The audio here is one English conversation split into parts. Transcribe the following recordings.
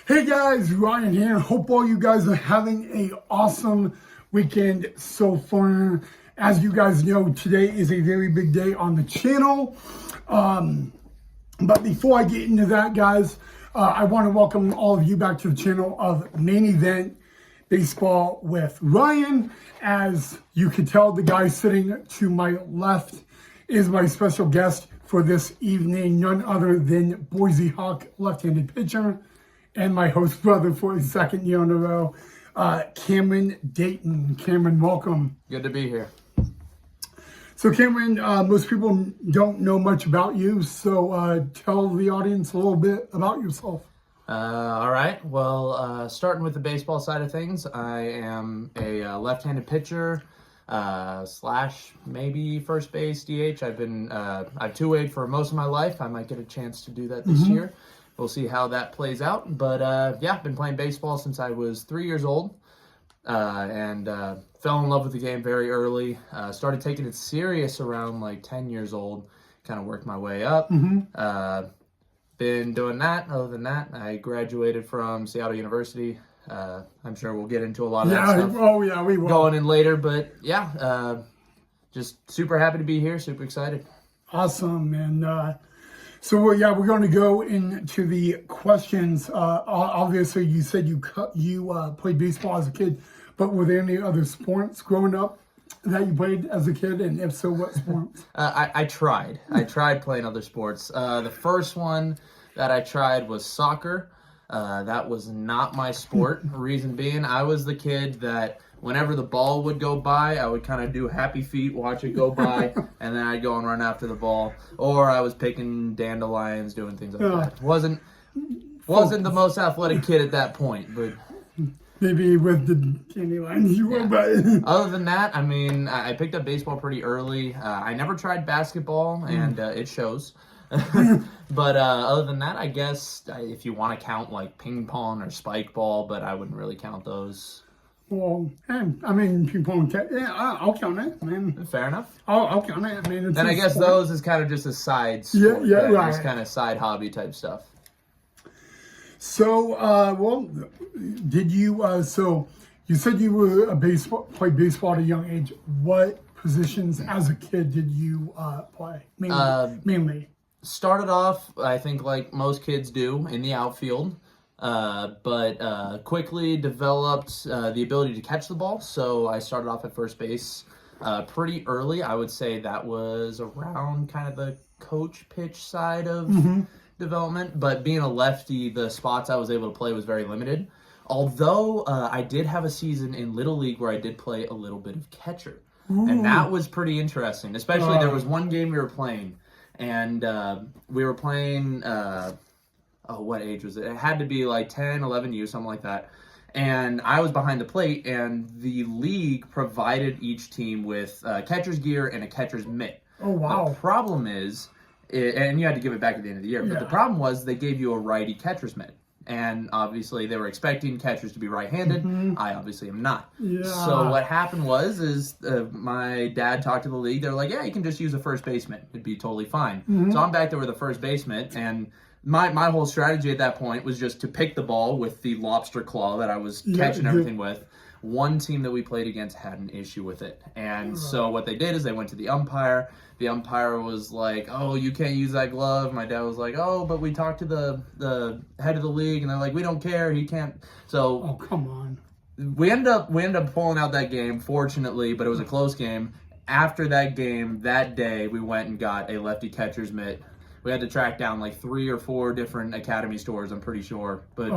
Hey guys, Ryan here. Hope all you guys are having an awesome weekend so far. As you guys know, today is a very big day on the channel. But before I get into that, guys, I want to welcome all of you back to the channel of Main Event Baseball with Ryan. As you can tell, the guy sitting to my left is my special guest for this evening, none other than Boise Hawk left-handed pitcher and my host brother for the second year in a row, Cameron Dayton. Cameron, welcome. Good to be here. So Cameron, most people don't know much about you, so tell the audience a little bit about yourself. All right. Well, starting with the baseball side of things, I am a left-handed pitcher slash maybe first base DH. I've two-wayed for most of my life. I might get a chance to do that this year. We'll see how that plays out. But yeah, I've been playing baseball since I was 3 years old, and fell in love with the game very early. Started taking it serious around like 10 years old. Kind of worked my way up. Been doing that. Other than that, I graduated from Seattle University. I'm sure we'll get into a lot of that stuff. Oh yeah, we will. Going in later, but yeah, just super happy to be here. Super excited. Awesome, and so we're going to go into the questions. Obviously, you said you played baseball as a kid, but were there any other sports growing up that you played as a kid, and if so, what sports? I tried. I tried playing other sports. The first one that I tried was soccer. That was not my sport. Reason being, I was the kid that whenever the ball would go by, I would kind of do happy feet, watch it go by, and then I'd go and run after the ball. Or I was picking dandelions, doing things like that. Wasn't the most athletic kid at that point, but maybe with the dandelions you were, but other than that, I mean, I picked up baseball pretty early. I never tried basketball, and it shows. But other than that, I guess if you want to count like ping pong or spike ball, but I wouldn't really count those. Well, I mean, ping pong. Yeah, I'll count it. I mean, fair enough. I'll count it. I mean, it's and I guess sport. those is kind of just a side sport. Yeah, right. Just kind of side hobby type stuff. So, well, did you? So, you said you were played baseball at a young age. What positions as a kid did you play? Mainly. Started off, I think, like most kids do, in the outfield. But quickly developed the ability to catch the ball. So I started off at first base pretty early. I would say that was around kind of the coach pitch side of development. But being a lefty, the spots I was able to play was very limited. Although I did have a season in Little League where I did play a little bit of catcher. Ooh. And that was pretty interesting. Especially there was one game we were playing. And we were playing... what age was it? It had to be like 10, 11U, something like that. And I was behind the plate, and the league provided each team with catcher's gear and a catcher's mitt. Oh, wow. The problem is, and you had to give it back at the end of the year, but the problem was they gave you a righty catcher's mitt. And obviously they were expecting catchers to be right-handed. I obviously am not. Yeah. So what happened was my dad talked to the league. They were like, yeah, you can just use a first baseman. It'd be totally fine. So I'm back there with a first baseman, and my whole strategy at that point was just to pick the ball with the lobster claw that I was catching everything with. One team that we played against had an issue with it. And so what they did is they went to the umpire. The umpire was like, oh, you can't use that glove. My dad was like, oh, but we talked to the head of the league, and they're like, we don't care. He can't. So oh, come on. We ended up pulling out that game, fortunately, but it was a close game. After that game, that day, we went and got a lefty catcher's mitt. We had to track down like 3 or 4 different Academy stores, I'm pretty sure. But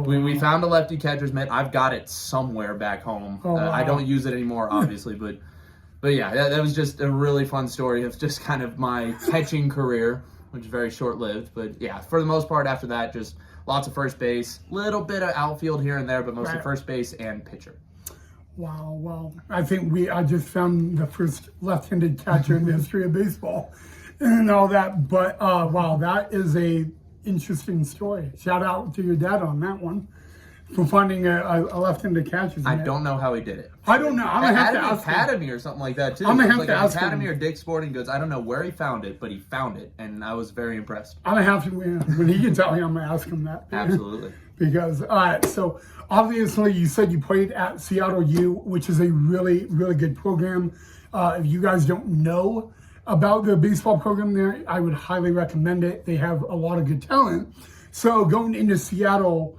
we found a lefty catcher's mitt. I've got it somewhere back home. I don't use it anymore, obviously. But yeah, that was just a really fun story of just kind of my catching career, which is very short-lived. But yeah, for the most part after that, just lots of first base, little bit of outfield here and there, but mostly first base and pitcher. Wow, well, I think I just found the first left-handed catcher in the history of baseball. And all that, but wow, that is a interesting story. Shout out to your dad on that one. for finding a left-handed catch. I don't know how he did it. I don't know. I'm gonna have to ask him. Academy or something like that too. I'm gonna have like to ask Academy him. or Dick's Sporting Goods. I don't know where he found it, but he found it, and I was very impressed. I'm gonna have to when he gets out here. I'm gonna ask him that. Absolutely. Because all right, so obviously you said you played at Seattle U, which is a really, really good program. If you guys don't know about the baseball program there, I would highly recommend it. They have a lot of good talent. So going into Seattle,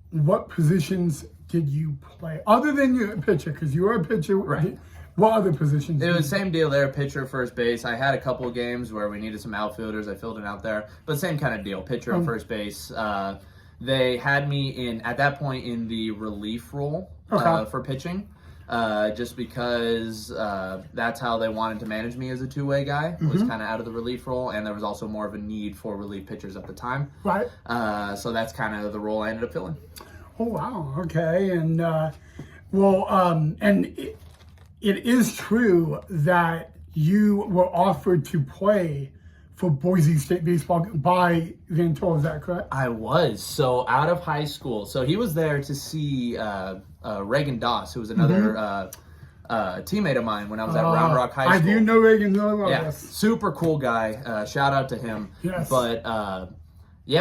what positions did you play other than your pitcher? Because you were a pitcher, right? What other positions? It was the same deal there, pitcher, first base. I had a couple of games where we needed some outfielders. I filled in out there, but same kind of deal, pitcher and first base. They had me at that point in the relief role for pitching, just because that's how they wanted to manage me as a two-way guy, was kind of out of the relief role, and there was also more of a need for relief pitchers at the time. Right. So that's kind of the role I ended up filling. Oh, wow. Okay. And, and it is true that you were offered to play for Boise State baseball by Van Tol, is that correct? I was. So out of high school, so he was there to see Reagan Doss, who was another teammate of mine when I was at Round Rock High School. I do know Reagan really well. Yeah, Yes. super cool guy. Shout out to him. Yes. But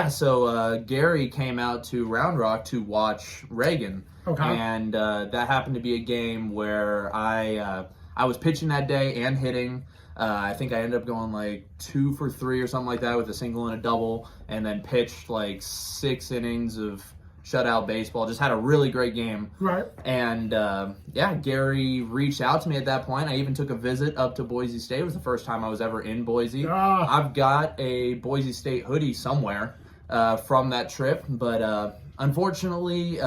so Gary came out to Round Rock to watch Reagan. Okay. And that happened to be a game where I was pitching that day and hitting. I think I ended up going like 2 for 3 or something like that with a single and a double, and then pitched like 6 innings of shutout baseball. Just had a really great game. Right. And Gary reached out to me at that point. I even took a visit up to Boise State. It was the first time I was ever in Boise. I've got a Boise State hoodie somewhere from that trip, but unfortunately,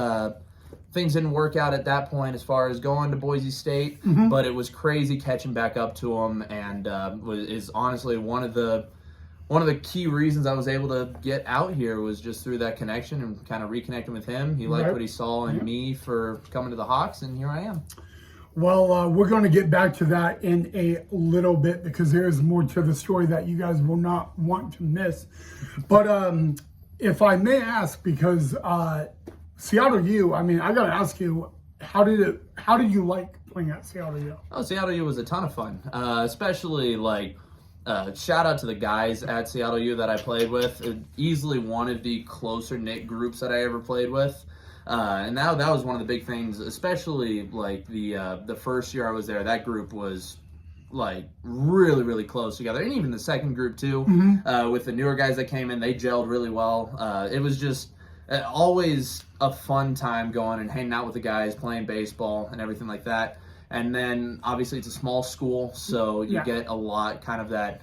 things didn't work out at that point as far as going to Boise State, but it was crazy catching back up to him, and is honestly one of the key reasons I was able to get out here was just through that connection and kind of reconnecting with him. He liked what he saw in me for coming to the Hawks, and here I am. Well, we're going to get back to that in a little bit because there is more to the story that you guys will not want to miss. But if I may ask, because Seattle U, I mean, I got to ask you, how did you like playing at Seattle U? Oh, Seattle U was a ton of fun, especially shout out to the guys at Seattle U that I played with. Easily one of the closer knit groups that I ever played with. And that was one of the big things, especially like the first year I was there, that group was like really, really close together. And even the second group too, with the newer guys that came in, they gelled really well. It was just always a fun time going and hanging out with the guys, playing baseball and everything like that. And then obviously it's a small school, so you get a lot kind of that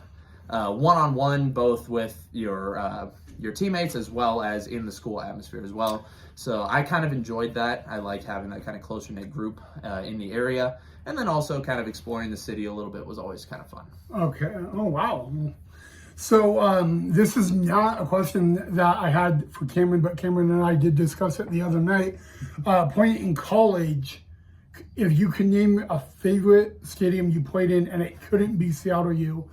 one-on-one, both with your teammates as well as in the school atmosphere as well. So I kind of enjoyed that. I liked having that kind of closer-knit group in the area. And then also kind of exploring the city a little bit was always kind of fun. Okay. Oh, wow. So this is not a question that I had for Cameron, but Cameron and I did discuss it the other night. Playing in college, if you can name a favorite stadium you played in and it couldn't be Seattle U,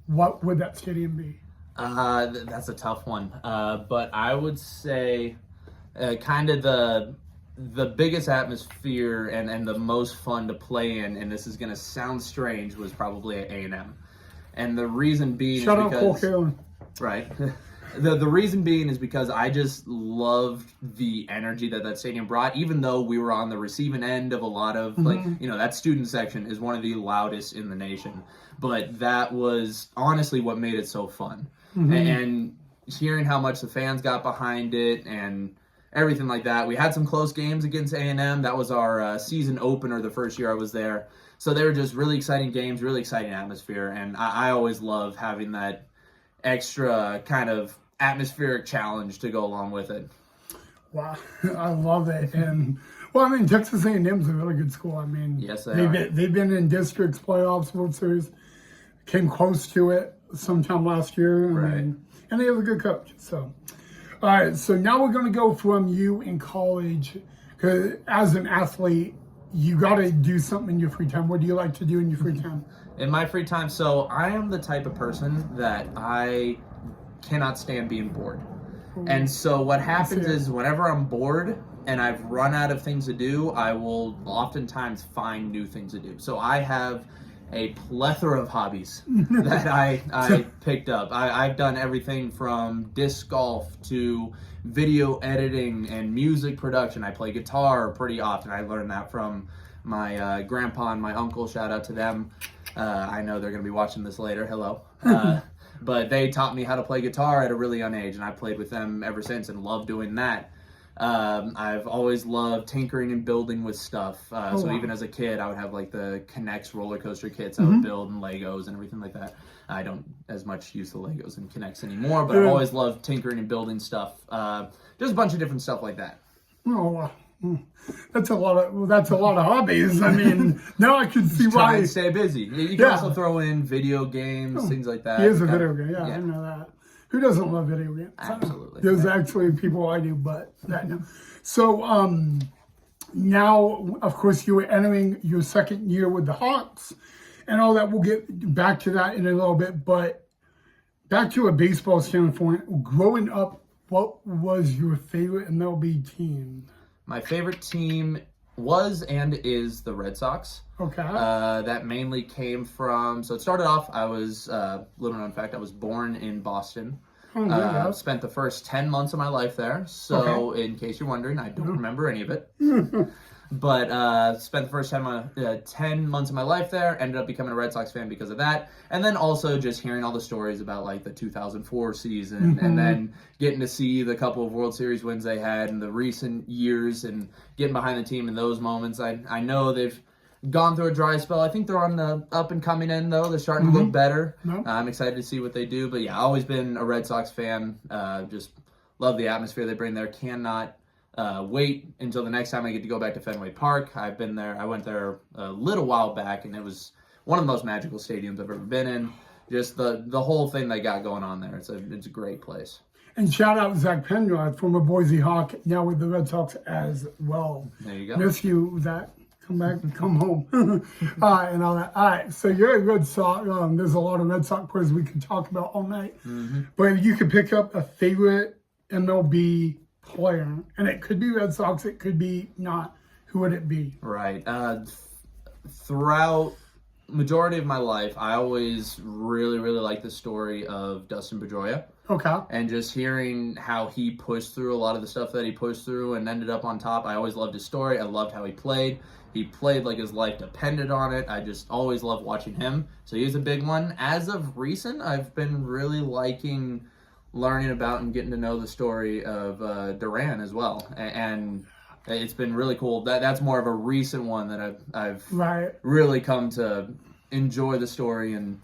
what would that stadium be? That's a tough one. But I would say kind of the biggest atmosphere and the most fun to play in, and this is going to sound strange, was probably at A&M. And the reason being Shout out Cole Kaelin. Right. The reason being is because I just loved the energy that stadium brought, even though we were on the receiving end of a lot of, that student section is one of the loudest in the nation. But that was honestly what made it so fun. And hearing how much the fans got behind it and everything like that. We had some close games against A&M. That was our season opener the first year I was there. So they were just really exciting games, really exciting atmosphere. And I always love having that extra kind of atmospheric challenge to go along with it. Wow, I love it. And well, I mean, Texas A&M is a really good school. I mean, yes, they've been in districts, playoffs, World Series, came close to it sometime last year, and they have a good coach. So, all right, so now we're going to go from you in college, because as an athlete, you got to do something in your free time. What do you like to do in your free time? In my free time, so I am the type of person that I cannot stand being bored. And so what happens is whenever I'm bored and I've run out of things to do, I will oftentimes find new things to do. So I have a plethora of hobbies that I picked up. I've done everything from disc golf to video editing and music production. I play guitar pretty often. I learned that from my grandpa and my uncle. Shout out to them. I know they're going to be watching this later. Hello. But they taught me how to play guitar at a really young age, and I played with them ever since and love doing that. I've always loved tinkering and building with stuff. So even as a kid, I would have like the K'NEX roller coaster kits I would build and Legos and everything like that. I don't as much use the Legos and K'NEX anymore, but I've always loved tinkering and building stuff. Just a bunch of different stuff like that. Oh, that's a lot of hobbies. I mean, now I can see Try why. and stay busy. You can also throw in video games, things like that. He is a video game. Yeah, I know that. Who doesn't love video games? Absolutely. There's actually people I do, but that no. So now, of course, you are entering your second year with the Hawks and all that. We'll get back to that in a little bit, but back to a baseball standpoint. Growing up, what was your favorite MLB team? My favorite team was and is the Red Sox. Okay. That mainly came from, so it started off, I was, little known fact, I was born in Boston. Spent the first 10 months of my life there. So in case you're wondering, I don't remember any of it. But spent the first 10 months of my life there, ended up becoming a Red Sox fan because of that. And then also just hearing all the stories about like the 2004 season and then getting to see the couple of World Series wins they had in the recent years and getting behind the team in those moments. I know they've gone through a dry spell. I think they're on the up and coming end though. They're starting to look better. I'm excited to see what they do. But yeah, always been a Red Sox fan. Just love the atmosphere they bring there. Cannot wait until the next time I get to go back to Fenway Park. I've been there. I went there a little while back, and it was one of the most magical stadiums I've ever been in. Just the whole thing they got going on there. It's a great place. And shout out Zach Penrod, former Boise Hawk, now with the Red Sox as well. There you go. Miss you, Zach. Come back and come home. And all that. All right, so you're a Red Sox. There's a lot of Red Sox players we can talk about all night. But if you could pick up a favorite MLB player, and it could be Red Sox, it could be not, who would it be? Right. Throughout majority of my life, I always really liked the story of Dustin Pedroia. Okay. And just hearing how he pushed through a lot of the stuff that he pushed through and ended up on top. I always loved his story. I loved how he played. He played like his life depended on it. I just always loved watching him. So he's a big one. As of recent, I've been really liking learning about and getting to know the story of Duran as well. And it's been really cool. That's more of a recent one that I've really come to enjoy the story and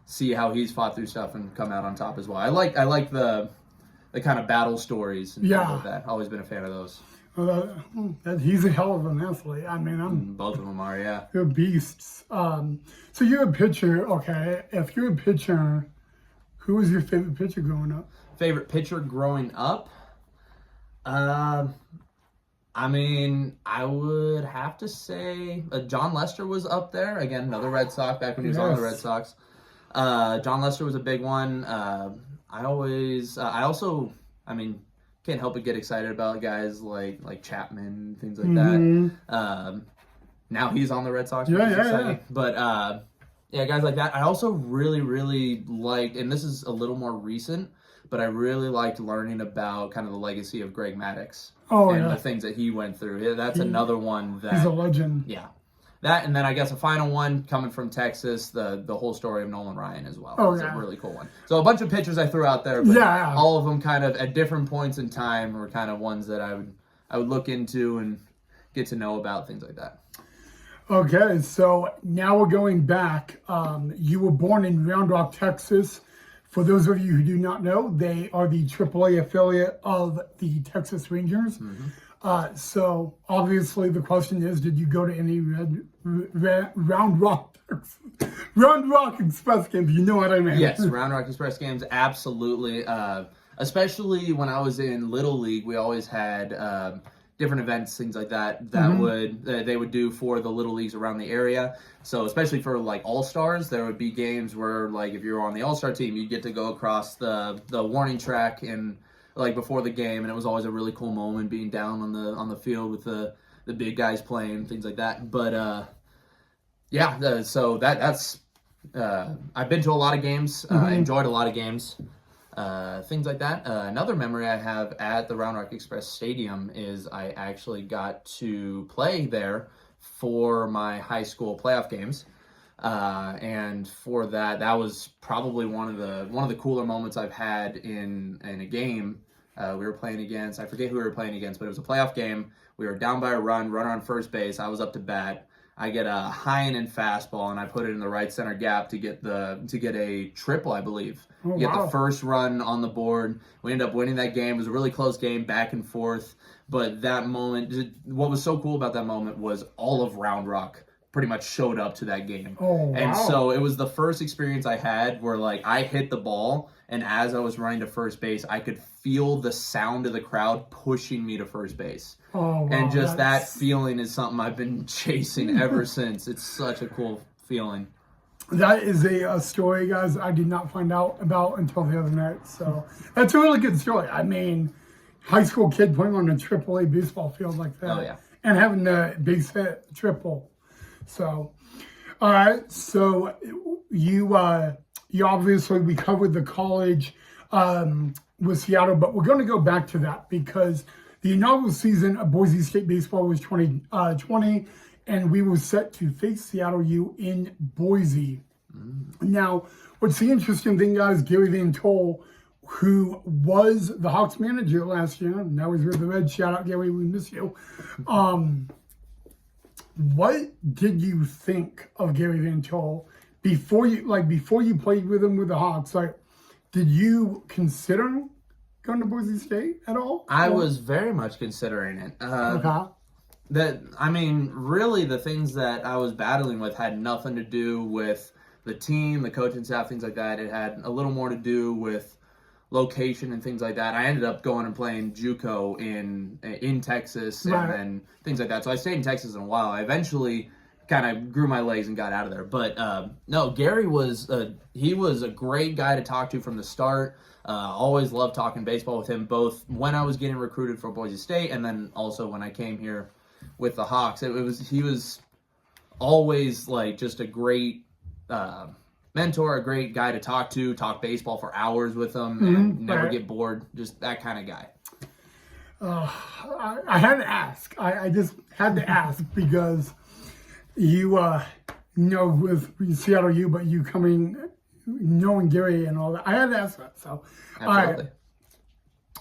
see how he's fought through stuff and come out on top as well. I like the kind of battle stories and things like that. Always been a fan of those. He's a hell of an athlete. I mean, both of them are, yeah. They're beasts. So you're a pitcher, okay? If you're a pitcher, who was your favorite pitcher growing up? Favorite pitcher growing up? I mean, I would have to say John Lester was up there. Again, another Red Sox back when he was on the Red Sox. John Lester was a big one. I also can't help but get excited about guys like Chapman, things like that. Now he's on the Red Sox. Yeah. But guys like that. I also really liked, and this is a little more recent, but I really liked learning about kind of the legacy of Greg Maddux and the things that he went through. Yeah, that's another one that he's a legend. Yeah. That, and then I guess a final one coming from Texas, the whole story of Nolan Ryan as well. It's a really cool one. So a bunch of pictures I threw out there, but all of them kind of at different points in time were kind of ones that I would look into and get to know about, things like that. Okay, so now we're going back. You were born in Round Rock, Texas. For those of you who do not know, they are the AAA affiliate of the Texas Rangers. So obviously the question is, did you go to any Round Rock Express games? You know what I mean? Yes, Round Rock Express games, absolutely. Especially when I was in Little League, we always had different events, things like that they would do for the Little Leagues around the area. So especially for like All-Stars, there would be games where like if you were on the All-Star team, you'd get to go across the warning track and like before the game, and it was always a really cool moment being down on the field with the big guys playing, things like that. But so that's I've been to a lot of games, enjoyed a lot of games, things like that. Another memory I have at the Round Rock Express Stadium is I actually got to play there for my high school playoff games. And for that was probably one of the cooler moments I've had in a game. We were playing against, I forget who we were playing against, but it was a playoff game. We were down by a runner on first base. I was up to bat. I get a high and in fastball, and I put it in the right center gap to get a triple, I believe. Get the first run on the board. We ended up winning that game. It was a really close game, back and forth. But that moment, what was so cool about that moment was all of Round Rock pretty much showed up to that game. And so it was the first experience I had where, like, I hit the ball, and as I was running to first base, I could feel the sound of the crowd pushing me to first base. And just that feeling is something I've been chasing ever since. It's such a cool feeling. That is a story, guys, I did not find out about until the other night. So that's a really good story. I mean, high school kid playing on a AAA baseball field like that. And having a base hit triple. So, all right. So you obviously, we covered the college with Seattle, but we're going to go back to that because the inaugural season of Boise State baseball was 2020, and we were set to face Seattle U in Boise. Now, what's the interesting thing, guys? Gary Van Tol, who was the Hawks manager last year, now he's with the Reds. Shout out, Gary, we miss you. What did you think of Gary Van Tol before you played with him with the Hawks? Like, did you consider going to Boise State at all? I was very much considering it. Really, the things that I was battling with had nothing to do with the team, the coaching staff, things like that. It had a little more to do with location and things like that. I ended up going and playing JUCO in Texas and things like that. So I stayed in Texas in a while. I eventually kind of grew my legs and got out of there. But no, Gary was he was a great guy to talk to from the start. Always loved talking baseball with him, both when I was getting recruited for Boise State and then also when I came here with the Hawks. He was always like just a great mentor, a great guy to talk baseball for hours with him and never get bored. Just that kind of guy. I had to ask. I just had to ask because you know with Seattle U, but you coming knowing Gary and all that. I had to ask that. So absolutely. All right.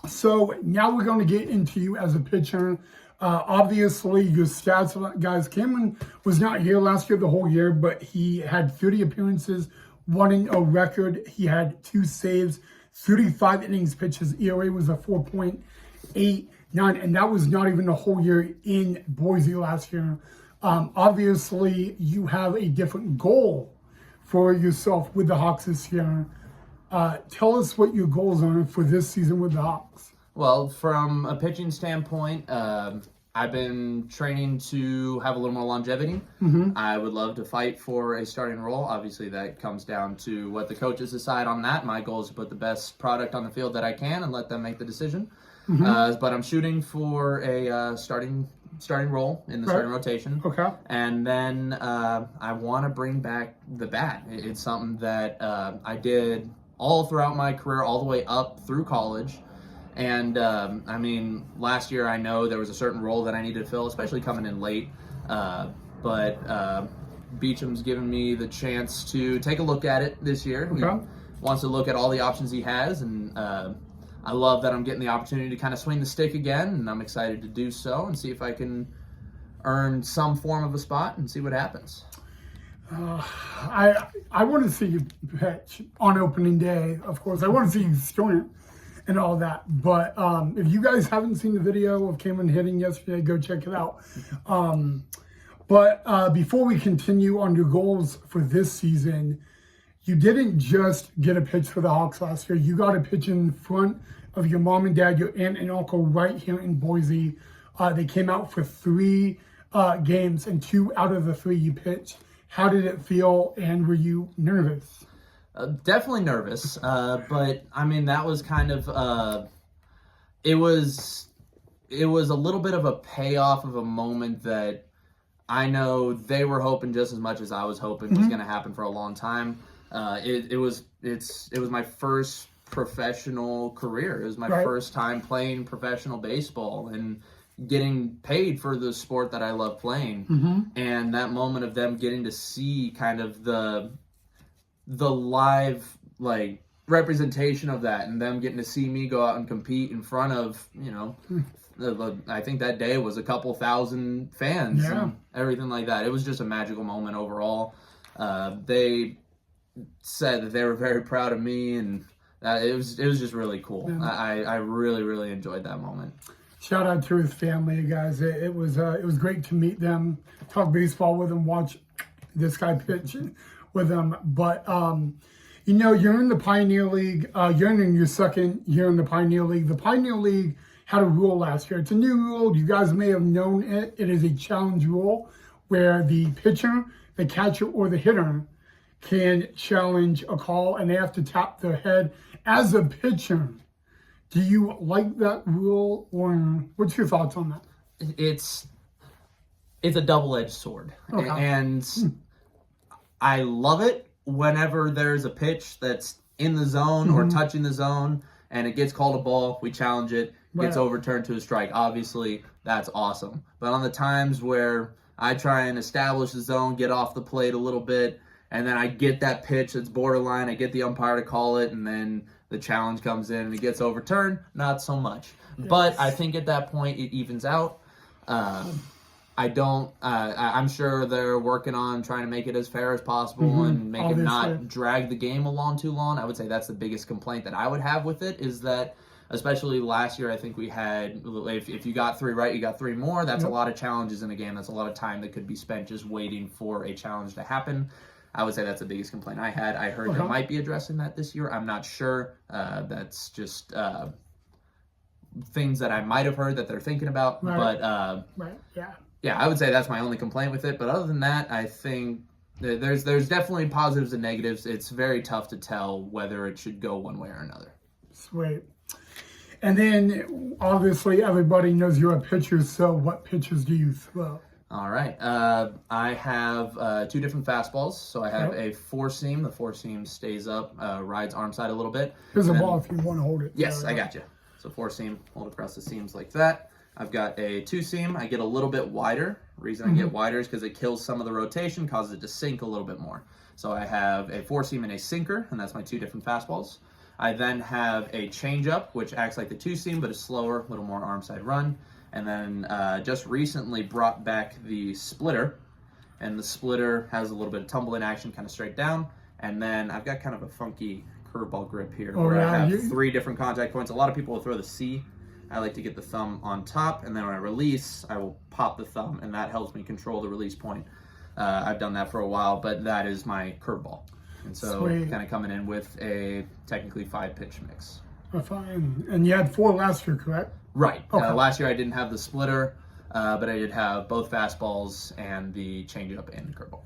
So now we're going to get into you as a pitcher. Obviously, your stats, guys. Cameron was not here last year, the whole year, but he had 30 appearances, 1-0 record. He had 2 saves, 35 innings pitched. His ERA was a 4.89, and that was not even the whole year in Boise last year. Obviously, you have a different goal for yourself with the Hawks this year. Tell us what your goals are for this season with the Hawks. Well, from a pitching standpoint, I've been training to have a little more longevity. I would love to fight for a starting role. Obviously, that comes down to what the coaches decide on that. My goal is to put the best product on the field that I can and let them make the decision. But I'm shooting for a starting role in the starting rotation. And then I want to bring back the bat. It's something that I did all throughout my career, all the way up through college. And, last year I know there was a certain role that I needed to fill, especially coming in late. But Beecham's given me the chance to take a look at it this year. He wants to look at all the options he has, and I love that I'm getting the opportunity to kind of swing the stick again, and I'm excited to do so and see if I can earn some form of a spot and see what happens. I want to see you pitch on opening day, of course. I want to see you swing and all that. But if you guys haven't seen the video of Cameron hitting yesterday, go check it out. But before we continue on your goals for this season, you didn't just get a pitch for the Hawks last year. You got a pitch in front of your mom and dad, your aunt and uncle right here in Boise. They came out for 3 games, and 2 out of the 3 you pitched. How did it feel, and were you nervous? Definitely nervous, but that was kind of it was a little bit of a payoff of a moment that I know they were hoping just as much as I was hoping was going to happen for a long time. It was my first professional career. It was my first time playing professional baseball and getting paid for the sport that I love playing. And that moment of them getting to see kind of the live like representation of that, and them getting to see me go out and compete in front of, you know, I think that day was a couple thousand fans and everything like that. It was just a magical moment overall. They said that they were very proud of me, and it was just really cool. I really, really enjoyed that moment. Shout out to his family, you guys. It was great to meet them, talk baseball with them, watch this guy pitch with them. But you know, you're in the Pioneer League. You're in your second year in the Pioneer League. The Pioneer League had a rule last year. It's a new rule. You guys may have known it. It is a challenge rule where the pitcher, the catcher, or the hitter can challenge a call, and they have to tap their head. As a pitcher, do you like that rule, or what's your thoughts on that? It's a double-edged sword, and I love it whenever there's a pitch that's in the zone or touching the zone, and it gets called a ball. We challenge it. Gets overturned to a strike. Obviously, that's awesome. But on the times where I try and establish the zone, get off the plate a little bit, and then I get that pitch that's borderline, I get the umpire to call it, and then the challenge comes in and it gets overturned, not so much. Yes. But I think at that point it evens out. I'm sure they're working on trying to make it as fair as possible and make it not drag the game along too long. I would say that's the biggest complaint that I would have with it, is that especially last year, I think we had, if you got 3 right, you got 3 more. That's a lot of challenges in a game. That's a lot of time that could be spent just waiting for a challenge to happen. I would say that's the biggest complaint I had. I heard they might be addressing that this year. I'm not sure. That's just things that I might have heard that they're thinking about. But yeah, I would say that's my only complaint with it. But other than that, I think there's definitely positives and negatives. It's very tough to tell whether it should go one way or another. Sweet. And then, obviously, everybody knows you're a pitcher, so what pitches do you throw? All right. I have 2 different fastballs. So I have a 4-seam. The 4-seam stays up, rides arm side a little bit. Here's a ball if you want to hold it. Yes, I got you. So 4-seam, hold across the seams like that. I've got a 2-seam. I get a little bit wider. The reason I get wider is because it kills some of the rotation, causes it to sink a little bit more. So I have a 4-seam and a sinker, and that's my 2 different fastballs. I then have a changeup, which acts like the 2-seam, but is slower, a little more arm side run. And then just recently brought back the splitter, and the splitter has a little bit of tumbling action, kind of straight down. And then I've got kind of a funky curveball grip here, where I have 3 different contact points. A lot of people will throw the C. I like to get the thumb on top, and then when I release, I will pop the thumb, and that helps me control the release point. I've done that for a while, but that is my curveball. And so kind of coming in with a technically 5-pitch mix. Fine. And you had 4 last year, correct? Right. Last year I didn't have the splitter, but I did have both fastballs and the changeup and the curveball.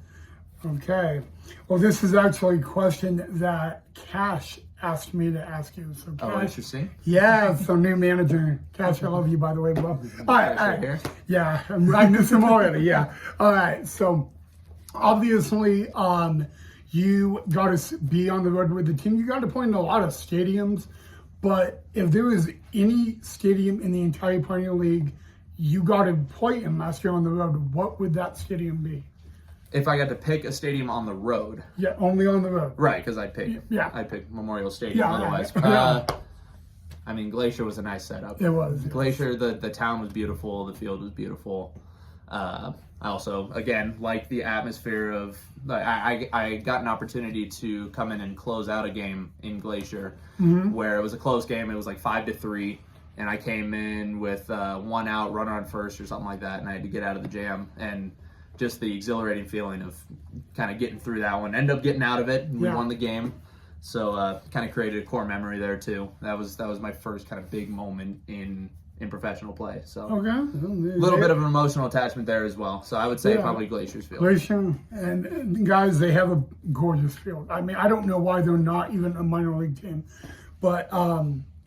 Okay. Well, this is actually a question that Cash asked me to ask you. So Cash, interesting. Yeah, so new manager. Cash, I love you, by the way, bro. All right. Here. Yeah, I miss him already. Yeah. All right. So obviously, you got to be on the road with the team. You got to play in a lot of stadiums. But if there was any stadium in the entire Pioneer League you got to play in last year on the road, what would that stadium be? If I got to pick a stadium on the road. Yeah, only on the road. Right, because I'd pick Memorial Stadium otherwise. I mean, Glacier was a nice setup. It was. Glacier, the town was beautiful, the field was beautiful. I also, again, like the atmosphere of, I got an opportunity to come in and close out a game in Glacier where it was a close game. It was like 5-3, and I came in with 1 out, runner on first or something like that, and I had to get out of the jam. And just the exhilarating feeling of kind of getting through that one. Ended up getting out of it, and we won the game. So kind of created a core memory there too. That was my first kind of big moment in professional play. So a little bit of an emotional attachment there as well. So I would say probably Glacier's field. Glacier, and guys, they have a gorgeous field. I mean, I don't know why they're not even a minor league team, but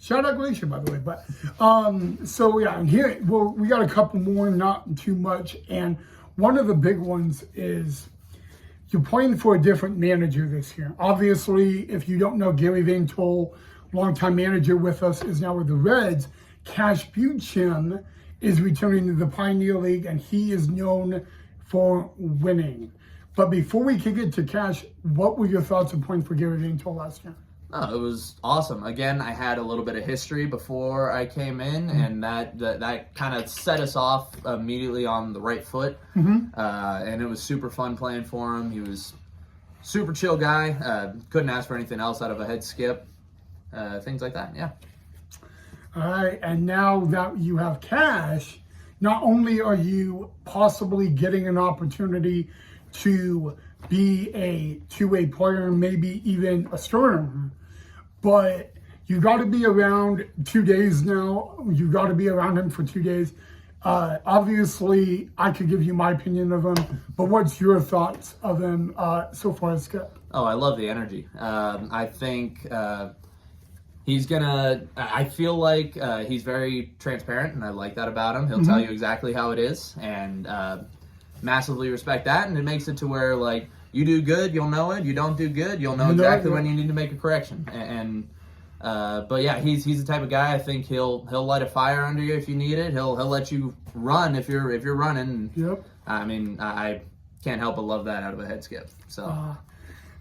Shout out Glacier, by the way. But so yeah, and here we got a couple more, not too much. And one of the big ones is you're playing for a different manager this year. Obviously, if you don't know, Gary Van Tol, longtime manager with us, is now with the Reds. Cash Buchan is returning to the Pioneer League, and he is known for winning. But before we can get to Cash, what were your thoughts of playing for Gary Van Tol last year? Oh, it was awesome. Again, I had a little bit of history before I came in, and that kind of set us off immediately on the right foot. And it was super fun playing for him. He was super chill guy. Couldn't ask for anything else out of a head skip. Things like that, yeah. All right, and now that you have Cash, not only are you possibly getting an opportunity to be a two-way player, maybe even a starter, but you got to be around 2 days now. You got to be around him for 2 days. Obviously, I could give you my opinion of him, but what's your thoughts of him so far as Skip? Oh, I love the energy. I think he's gonna. I feel like he's very transparent, and I like that about him. He'll tell you exactly how it is, and massively respect that. And it makes it to where like you do good, you'll know it. You don't do good, you'll know exactly when you need to make a correction. But yeah, he's the type of guy. I think he'll light a fire under you if you need it. He'll let you run if you're running. Yep. I mean, I can't help but love that out of a head skip. So.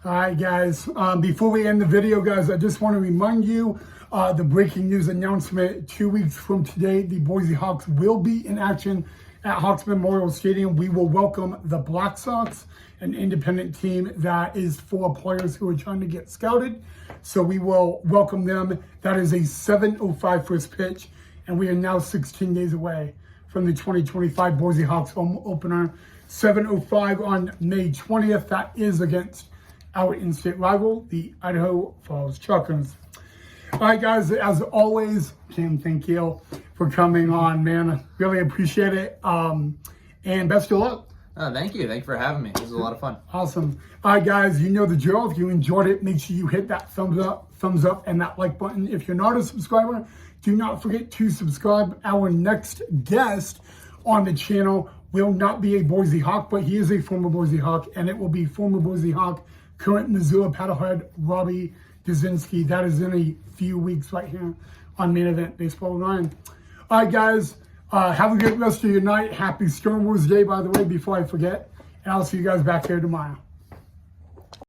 All right, guys. Before we end the video, guys, I just want to remind you the breaking news announcement. 2 weeks from today, the Boise Hawks will be in action at Hawks Memorial Stadium. We will welcome the Black Sox, an independent team that is full of players who are trying to get scouted. So we will welcome them. That is a 7:05 first pitch, and we are now 16 days away from the 2025 Boise Hawks home opener. 7:05 on May 20th. That is against our in-state rival, the Idaho Falls Truckers. All right, guys, as always, Cam, thank you for coming on, man. I really appreciate it. And best of luck. Thank you. Thank you for having me. This was a lot of fun. Awesome. All right, guys, you know the drill. If you enjoyed it, make sure you hit that thumbs up, and that like button. If you're not a subscriber, do not forget to subscribe. Our next guest on the channel will not be a Boise Hawk, but he is a former Boise Hawk, and it will be former Boise Hawk, current Missoula paddlehead, Robbie Dzinski. That is in a few weeks right here on Main Event Baseball 9. All right, guys, have a good rest of your night. Happy Star Wars Day, by the way, before I forget. And I'll see you guys back here tomorrow.